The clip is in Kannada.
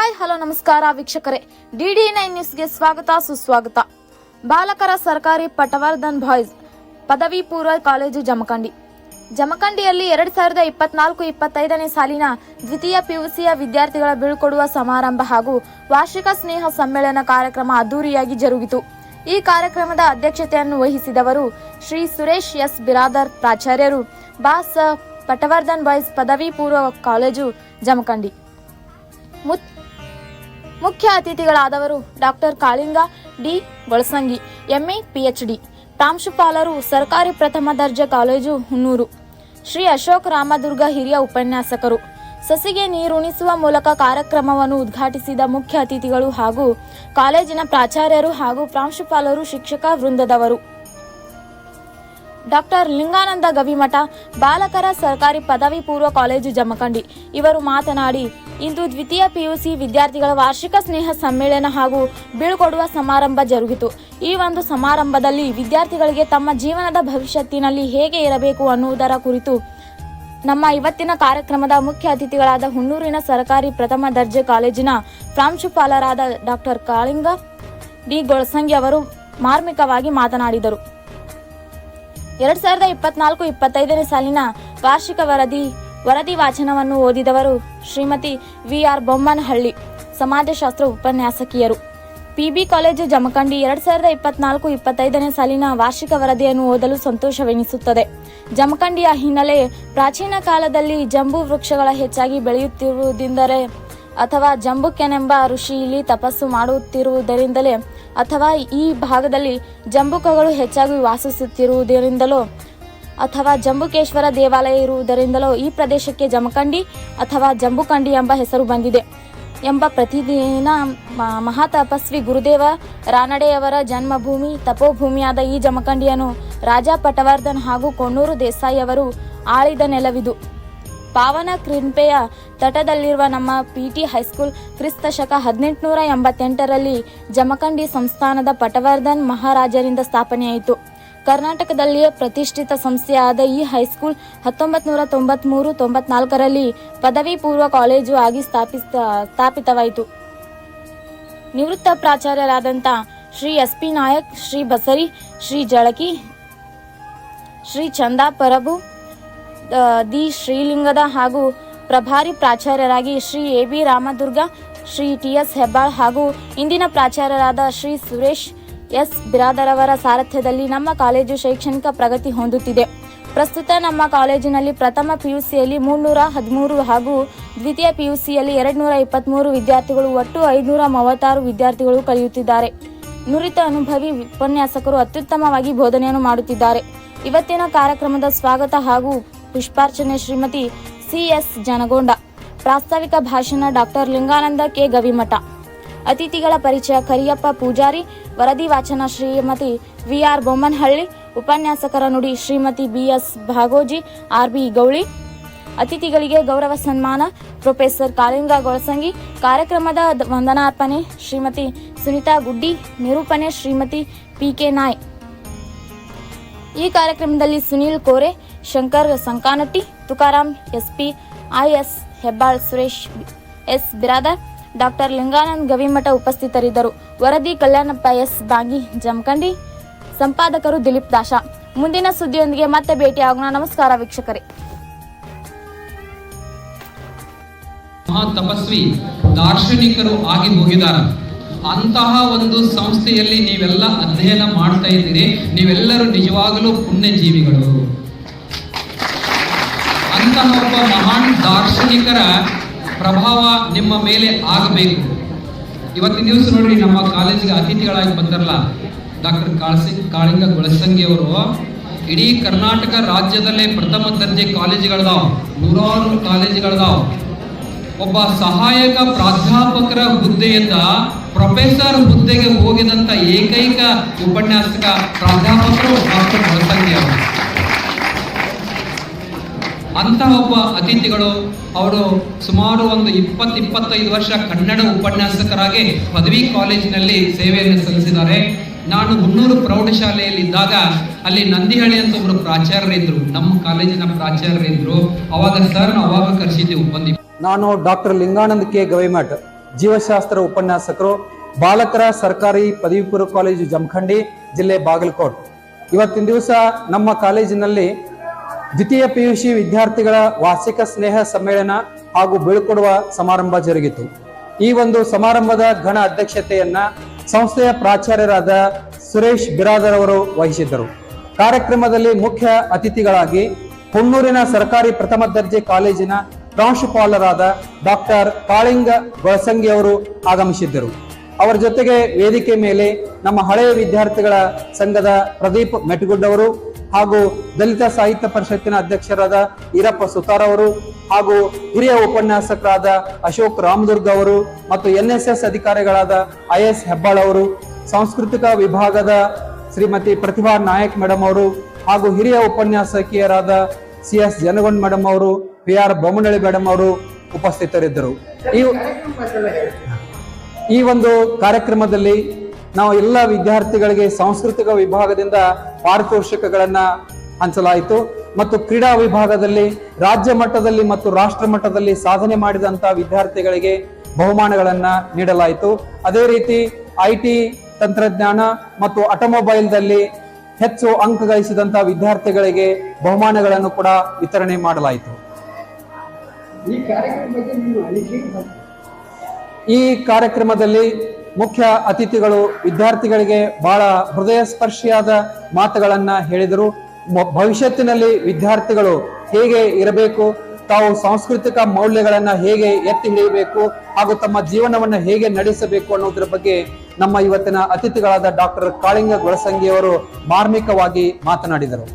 ಹಾಯ್ ಹಲೋ ನಮಸ್ಕಾರ ವೀಕ್ಷಕರೇ, DD9 ನ್ಯೂಸ್ಗೆ ಸ್ವಾಗತ ಸುಸ್ವಾಗತ. ಬಾಲಕರ ಸರ್ಕಾರಿ ಪಟವರ್ಧನ್ ಬಾಯ್ಸ್ ಪದವಿ ಪೂರ್ವ ಕಾಲೇಜು ಜಮಖಂಡಿಯಲ್ಲಿ 2024-25ನೇ ಸಾಲಿನ ದ್ವಿತೀಯ PUCಯ ವಿದ್ಯಾರ್ಥಿಗಳ ಬೀಳ್ಕೊಡುವ ಸಮಾರಂಭ ಹಾಗೂ ವಾರ್ಷಿಕ ಸ್ನೇಹ ಸಮ್ಮೇಳನ ಕಾರ್ಯಕ್ರಮ ಅದ್ದೂರಿಯಾಗಿ ಜರುಗಿತು. ಈ ಕಾರ್ಯಕ್ರಮದ ಅಧ್ಯಕ್ಷತೆಯನ್ನು ವಹಿಸಿದವರು ಶ್ರೀ ಸುರೇಶ್ ಎಸ್ ಬಿರಾದರ್, ಪ್ರಾಚಾರ್ಯರು, ಬಾಸ್ ಪಟವರ್ಧನ್ ಬಾಯ್ಸ್ ಪದವಿ ಪೂರ್ವ ಕಾಲೇಜು ಜಮಖಂಡಿ. ಮುಖ್ಯ ಅತಿಥಿಗಳಾದವರು doctor Kalinga D Golasangi, MA PhD, ಪ್ರಾಂಶುಪಾಲರು, ಸರ್ಕಾರಿ ಪ್ರಥಮ ದರ್ಜೆ ಕಾಲೇಜು ಹುನ್ನೂರು, ಶ್ರೀ ಅಶೋಕ್ ರಾಮದುರ್ಗ, ಹಿರಿಯ ಉಪನ್ಯಾಸಕರು. ಸಸಿಗೆ ನೀರುಣಿಸುವ ಮೂಲಕ ಕಾರ್ಯಕ್ರಮವನ್ನು ಉದ್ಘಾಟಿಸಿದ ಮುಖ್ಯ ಅತಿಥಿಗಳು ಹಾಗೂ ಕಾಲೇಜಿನ ಪ್ರಾಚಾರ್ಯರು ಹಾಗೂ ಪ್ರಾಂಶುಪಾಲರು, ಶಿಕ್ಷಕ ವೃಂದದವರು. ಡಾಕ್ಟರ್ ಲಿಂಗಾನಂದ ಗವಿಮಠ, ಬಾಲಕರ ಸರ್ಕಾರಿ ಪದವಿ ಪೂರ್ವ ಕಾಲೇಜು ಜಮಖಂಡಿ ಇವರು ಮಾತನಾಡಿ, ಇಂದು ದ್ವಿತೀಯ PUC ವಿದ್ಯಾರ್ಥಿಗಳ ವಾರ್ಷಿಕ ಸ್ನೇಹ ಸಮ್ಮೇಳನ ಹಾಗೂ ಬೀಳ್ಕೊಡುವ ಸಮಾರಂಭ ಜರುಗಿತು. ಈ ಒಂದು ಸಮಾರಂಭದಲ್ಲಿ ವಿದ್ಯಾರ್ಥಿಗಳಿಗೆ ತಮ್ಮ ಜೀವನದ ಭವಿಷ್ಯತ್ತಿನಲ್ಲಿ ಹೇಗೆ ಇರಬೇಕು ಅನ್ನುವುದರ ಕುರಿತು ನಮ್ಮ ಇವತ್ತಿನ ಕಾರ್ಯಕ್ರಮದ ಮುಖ್ಯ ಅತಿಥಿಗಳಾದ ಹುನ್ನೂರಿನ ಸರ್ಕಾರಿ ಪ್ರಥಮ ದರ್ಜೆ ಕಾಲೇಜಿನ ಪ್ರಾಂಶುಪಾಲರಾದ ಡಾಕ್ಟರ್ ಕಾಳಿಂಗ ಡಿ ಗೊಳಸಂಗಿ ಅವರು ಮಾರ್ಮಿಕವಾಗಿ ಮಾತನಾಡಿದರು. 2024-25ನೇ ಸಾಲಿನ ವಾರ್ಷಿಕ ವರದಿ ವಾಚನವನ್ನು ಓದಿದವರು ಶ್ರೀಮತಿ VR ಬೊಮ್ಮನಹಳ್ಳಿ, ಸಮಾಜಶಾಸ್ತ್ರ ಉಪನ್ಯಾಸಕಿಯರು, PB ಕಾಲೇಜು ಜಮಖಂಡಿ. 2024-25ನೇ ಸಾಲಿನ ವಾರ್ಷಿಕ ವರದಿಯನ್ನು ಓದಲು ಸಂತೋಷವೆನಿಸುತ್ತದೆ. ಜಮಖಂಡಿಯ ಹಿನ್ನೆಲೆ ಪ್ರಾಚೀನ ಕಾಲದಲ್ಲಿ ಜಂಬೂ ವೃಕ್ಷಗಳ ಹೆಚ್ಚಾಗಿ ಬೆಳೆಯುತ್ತಿರುವುದೆಂದರೆ ಅಥವಾ ಜಂಬುಕೆನೆಂಬ ಋಷಿ ಇಲ್ಲಿ ತಪಸ್ಸು ಮಾಡುತ್ತಿರುವುದರಿಂದಲೇ ಅಥವಾ ಈ ಭಾಗದಲ್ಲಿ ಜಂಬುಕಗಳು ಹೆಚ್ಚಾಗಿ ವಾಸಿಸುತ್ತಿರುವುದರಿಂದಲೋ ಅಥವಾ ಜಂಬುಕೇಶ್ವರ ದೇವಾಲಯ ಇರುವುದರಿಂದಲೋ ಈ ಪ್ರದೇಶಕ್ಕೆ ಜಮಖಂಡಿ ಅಥವಾ ಜಂಬುಕಂಡಿ ಎಂಬ ಹೆಸರು ಬಂದಿದೆ ಎಂಬ ಪ್ರತಿದಿನ ಮಹಾತಪಸ್ವಿ ಗುರುದೇವ ರಾನಡೆಯವರ ಜನ್ಮಭೂಮಿ, ತಪೋಭೂಮಿಯಾದ ಈ ಜಮಖಂಡಿಯನ್ನು ರಾಜ ಪಟವರ್ಧನ್ ಹಾಗೂ ಕೊಣ್ಣೂರು ದೇಸಾಯಿ ಅವರು ಆಳಿದ ನೆಲವಿದು. ಪಾವನ ಕೃಪೆಯ ತಟದಲ್ಲಿರುವ ನಮ್ಮ PT ಹೈಸ್ಕೂಲ್ ಕ್ರಿಸ್ತ ಶಕ 1888ರಲ್ಲಿ ಜಮಖಂಡಿ ಸಂಸ್ಥಾನದ ಪಟವರ್ಧನ್ ಮಹಾರಾಜರಿಂದ ಸ್ಥಾಪನೆಯಾಯಿತು. ಕರ್ನಾಟಕದಲ್ಲಿಯೇ ಪ್ರತಿಷ್ಠಿತ ಸಂಸ್ಥೆಯಾದ ಈ ಹೈಸ್ಕೂಲ್ 1993-94ರಲ್ಲಿ ಪದವಿ ಪೂರ್ವ ಕಾಲೇಜು ಆಗಿ ಸ್ಥಾಪಿತವಾಯಿತು. ನಿವೃತ್ತ ಪ್ರಾಚಾರ್ಯರಾದಂಥ ಶ್ರೀ SP ನಾಯಕ್, ಶ್ರೀ ಬಸರಿ, ಶ್ರೀ ಜಳಕಿ, ಶ್ರೀ ಚಂದಾ ಪರಭು ದಿ ಶ್ರೀಲಿಂಗದ ಹಾಗೂ ಪ್ರಭಾರಿ ಪ್ರಾಚಾರ್ಯರಾಗಿ ಶ್ರೀ AB ರಾಮದುರ್ಗ, ಶ್ರೀ TS ಹೆಬ್ಬಾಳ್ ಹಾಗೂ ಇಂದಿನ ಪ್ರಾಚಾರ್ಯರಾದ ಶ್ರೀ ಸುರೇಶ್ ಎಸ್ ಬಿರಾದರ್ ಅವರ ಸಾರಥ್ಯದಲ್ಲಿ ನಮ್ಮ ಕಾಲೇಜು ಶೈಕ್ಷಣಿಕ ಪ್ರಗತಿ ಹೊಂದುತ್ತಿದೆ. ಪ್ರಸ್ತುತ ನಮ್ಮ ಕಾಲೇಜಿನಲ್ಲಿ ಪ್ರಥಮ PUCಯಲ್ಲಿ 313 ಹಾಗೂ ದ್ವಿತೀಯ PUCಯಲ್ಲಿ 223 ವಿದ್ಯಾರ್ಥಿಗಳು, ಒಟ್ಟು 536 ವಿದ್ಯಾರ್ಥಿಗಳು ಕಲಿಯುತ್ತಿದ್ದಾರೆ. ನುರಿತ ಅನುಭವಿ ಉಪನ್ಯಾಸಕರು ಅತ್ಯುತ್ತಮವಾಗಿ ಬೋಧನೆಯನ್ನು ಮಾಡುತ್ತಿದ್ದಾರೆ. ಇವತ್ತಿನ ಕಾರ್ಯಕ್ರಮದ ಸ್ವಾಗತ ಹಾಗೂ ಪುಷ್ಪಾರ್ಚನೆ ಶ್ರೀಮತಿ CS ಜನಗೊಂಡ, ಪ್ರಾಸ್ತಾವಿಕ ಭಾಷಣ ಡಾಕ್ಟರ್ ಲಿಂಗಾನಂದ ಕೆ ಗವಿಮಠ, ಅತಿಥಿಗಳ ಪರಿಚಯ ಕರಿಯಪ್ಪ ಪೂಜಾರಿ, ವರದಿ ವಾಚನ ಶ್ರೀಮತಿ VR ಬೊಮ್ಮನಹಳ್ಳಿ, ಉಪನ್ಯಾಸಕರ ನುಡಿ ಶ್ರೀಮತಿ BS ಭಾಗೋಜಿ, RB ಗೌಳಿ, ಅತಿಥಿಗಳಿಗೆ ಗೌರವ ಸನ್ಮಾನ ಪ್ರೊಫೆಸರ್ ಕಾಳಿಂಗ ಗೊಳಸಂಗಿ, ಕಾರ್ಯಕ್ರಮದ ವಂದನಾರ್ಪಣೆ ಶ್ರೀಮತಿ ಸುನಿತಾ ಗುಡ್ಡಿ, ನಿರೂಪಣೆ ಶ್ರೀಮತಿ PK ನಾಯ್. ಈ ಕಾರ್ಯಕ್ರಮದಲ್ಲಿ Sunil Kore, Shankar Sankanatti, Tukaram SP, IS Hebbal, Suresh S Biradar, doctor Linganand Gavimath ಉಪಸ್ಥಿತರಿದ್ದರು. ವರದಿ ಕಲ್ಯಾಣಪ್ಪ S ಬಾಂಗಿ, ಜಮಖಂಡಿ. ಸಂಪಾದಕರು ದಿಲೀಪ್ ದಾಶ. ಮುಂದಿನ ಸುದ್ದಿಯೊಂದಿಗೆ ಮತ್ತೆ ಭೇಟಿಯಾಗೋಣ. ನಮಸ್ಕಾರ ವೀಕ್ಷಕರೇ. ಮಹಾ ತಪಸ್ವಿ ದಾರ್ಶನಿಕರು ಆಗಿ ಹೋಗಿದ್ದಾರೆ. ಅಂತಹ ಒಂದು ಸಂಸ್ಥೆಯಲ್ಲಿ ನೀವೆಲ್ಲ ಅಧ್ಯಯನ ಮಾಡ್ತಾ ಇದ್ದೀರಿ. ನೀವೆಲ್ಲರೂ ನಿಜವಾಗಲೂ ಪುಣ್ಯ ಜೀವಿಗಳು. ಅಂತಹ ಒಬ್ಬ ಮಹಾನ್ ದಾರ್ಶನಿಕರ ಪ್ರಭಾವ ನಿಮ್ಮ ಮೇಲೆ ಆಗಬೇಕು. ಇವತ್ತಿನ ದಿವಸ ನೋಡಿ, ನಮ್ಮ ಕಾಲೇಜಿಗೆ ಅತಿಥಿಗಳಾಗಿ ಬಂದಾರಲ್ಲ ಡಾಕ್ಟರ್ ಕಾಳಿಂಗ ಗೊಳಸಂಗಿ ಅವರು, ಇಡೀ ಕರ್ನಾಟಕ ರಾಜ್ಯದಲ್ಲೇ ಪ್ರಥಮ ದರ್ಜೆ ಕಾಲೇಜುಗಳದಾವ್, 100 ಕಾಲೇಜುಗಳದಾವ್. ಒಬ್ಬ ಸಹಾಯಕ ಪ್ರಾಧ್ಯಾಪಕರ ಹುದ್ದೆಯಿಂದ ಪ್ರೊಫೆಸರ್ ಹುದ್ದೆಗೆ ಹೋಗಿದಂತ ಏಕೈಕ ಉಪನ್ಯಾಸಕ ಪ್ರಾಧ್ಯಾಪಕರು ಡಾಕ್ಟರ್ ಗೊಳಸಂಗಿ ಅವರು. ಅಂತಹ ಒಬ್ಬ ಅತಿಥಿಗಳು ಅವರು ಸುಮಾರು ಒಂದು 20-25 ವರ್ಷ ಕನ್ನಡ ಉಪನ್ಯಾಸಕರಾಗಿ ಪದವಿ ಕಾಲೇಜಿನಲ್ಲಿ ಸೇವೆಯನ್ನು ಸಲ್ಲಿಸಿದ್ದಾರೆ. ನಾನು ಹುನ್ನೂರು ಪ್ರೌಢಶಾಲೆಯಲ್ಲಿ ಇದ್ದಾಗ ಅಲ್ಲಿ ನಂದಿಹಳ್ಳಿ ಅಂತ ಒಬ್ರು ಪ್ರಾಚಾರ್ಯರಿದ್ರು, ನಮ್ಮ ಕಾಲೇಜಿನ ಪ್ರಾಚಾರ್ಯರಿದ್ರು. ಅವಾಗ ಸರ್ ಅವಾಗ ಕರೆಸಿದ್ದೆವು. ನಾನು ಡಾಕ್ಟರ್ ಲಿಂಗಾನಂದ ಕೆ ಗವಿಮಠ, ಜೀವಶಾಸ್ತ್ರ ಉಪನ್ಯಾಸಕರು, ಬಾಲಕರ ಸರ್ಕಾರಿ ಪದವಿ ಪೂರ್ವ ಕಾಲೇಜು ಜಮಖಂಡಿ, ಜಿಲ್ಲೆ ಬಾಗಲಕೋಟ್. ಇವತ್ತಿನ ದಿವಸ ನಮ್ಮ ಕಾಲೇಜಿನಲ್ಲಿ ದ್ವಿತೀಯ PUC ವಿದ್ಯಾರ್ಥಿಗಳ ವಾರ್ಷಿಕ ಸ್ನೇಹ ಸಮ್ಮೇಳನ ಹಾಗೂ ಬೀಳ್ಕೊಡುವ ಸಮಾರಂಭ ಜರುಗಿತು. ಈ ಒಂದು ಸಮಾರಂಭದ ಘನ ಅಧ್ಯಕ್ಷತೆಯನ್ನ ಸಂಸ್ಥೆಯ ಪ್ರಾಚಾರ್ಯರಾದ ಸುರೇಶ್ ಬಿರಾದರ್ ಅವರು ವಹಿಸಿದ್ದರು. ಕಾರ್ಯಕ್ರಮದಲ್ಲಿ ಮುಖ್ಯ ಅತಿಥಿಗಳಾಗಿ ಹುಣ್ಣೂರಿನ ಸರ್ಕಾರಿ ಪ್ರಥಮ ದರ್ಜೆ ಕಾಲೇಜಿನ ಪ್ರಾಂಶುಪಾಲರಾದ ಡಾಕ್ಟರ್ ಕಾಳಿಂಗ ಗೊಳಸಂಗಿ ಅವರು ಆಗಮಿಸಿದ್ದರು. ಅವರ ಜೊತೆಗೆ ವೇದಿಕೆ ಮೇಲೆ ನಮ್ಮ ಹಳೆಯ ವಿದ್ಯಾರ್ಥಿಗಳ ಸಂಘದ ಪ್ರದೀಪ್ ಮೆಟಗುಡ್ ಅವರು ಹಾಗೂ ದಲಿತ ಸಾಹಿತ್ಯ ಪರಿಷತ್ತಿನ ಅಧ್ಯಕ್ಷರಾದ ಈರಪ್ಪ ಸುತಾರ್ ಅವರು ಹಾಗೂ ಹಿರಿಯ ಉಪನ್ಯಾಸಕರಾದ ಅಶೋಕ್ ರಾಮದುರ್ಗ್ ಅವರು ಮತ್ತು NSS ಅಧಿಕಾರಿಗಳಾದ IS ಹೆಬ್ಬಾಳ್ ಅವರು, ಸಾಂಸ್ಕೃತಿಕ ವಿಭಾಗದ ಶ್ರೀಮತಿ ಪ್ರತಿಭಾ ನಾಯಕ್ ಮೇಡಮ್ ಅವರು ಹಾಗೂ ಹಿರಿಯ ಉಪನ್ಯಾಸಕಿಯರಾದ CS ಜನಗೊಂಡ್ ಮೇಡಮ್ ಅವರು, PR ಬೊಮ್ಮನಳ್ಳಿ ಮೇಡಮ್ ಅವರು ಉಪಸ್ಥಿತರಿದ್ದರು. ಈ ಒಂದು ಕಾರ್ಯಕ್ರಮದಲ್ಲಿ ನಾವು ಎಲ್ಲ ವಿದ್ಯಾರ್ಥಿಗಳಿಗೆ ಸಾಂಸ್ಕೃತಿಕ ವಿಭಾಗದಿಂದ ಪಾರಿತೋಷಿಕಗಳನ್ನ ಹಂಚಲಾಯಿತು ಮತ್ತು ಕ್ರೀಡಾ ವಿಭಾಗದಲ್ಲಿ ರಾಜ್ಯ ಮಟ್ಟದಲ್ಲಿ ಮತ್ತು ರಾಷ್ಟ್ರ ಮಟ್ಟದಲ್ಲಿ ಸಾಧನೆ ಮಾಡಿದಂತಹ ವಿದ್ಯಾರ್ಥಿಗಳಿಗೆ ಬಹುಮಾನಗಳನ್ನ ನೀಡಲಾಯಿತು. ಅದೇ ರೀತಿ IT ತಂತ್ರಜ್ಞಾನ ಮತ್ತು ಆಟೋಮೊಬೈಲ್ದಲ್ಲಿ ಹೆಚ್ಚು ಅಂಕ ಗಳಿಸಿದಂತಹ ವಿದ್ಯಾರ್ಥಿಗಳಿಗೆ ಬಹುಮಾನಗಳನ್ನು ಕೂಡ ವಿತರಣೆ ಮಾಡಲಾಯಿತು. ಈ ಕಾರ್ಯಕ್ರಮದಲ್ಲಿ ಮುಖ್ಯ ಅತಿಥಿಗಳು ವಿದ್ಯಾರ್ಥಿಗಳಿಗೆ ಬಹಳ ಹೃದಯ ಸ್ಪರ್ಶಿಯಾದ ಮಾತುಗಳನ್ನ ಹೇಳಿದರು. ಭವಿಷ್ಯತ್ತಿನಲ್ಲಿ ವಿದ್ಯಾರ್ಥಿಗಳು ಹೇಗೆ ಇರಬೇಕು, ತಾವು ಸಾಂಸ್ಕೃತಿಕ ಮೌಲ್ಯಗಳನ್ನ ಹೇಗೆ ಎತ್ತಿ ಹಿಡಿಯಬೇಕು ಹಾಗೂ ತಮ್ಮ ಜೀವನವನ್ನ ಹೇಗೆ ನಡೆಸಬೇಕು ಅನ್ನೋದ್ರ ಬಗ್ಗೆ ನಮ್ಮ ಇವತ್ತಿನ ಅತಿಥಿಗಳಾದ ಡಾಕ್ಟರ್ ಕಾಳಿಂಗ ಗೊಳಸಂಗಿ ಅವರು ಮಾರ್ಮಿಕವಾಗಿ ಮಾತನಾಡಿದರು.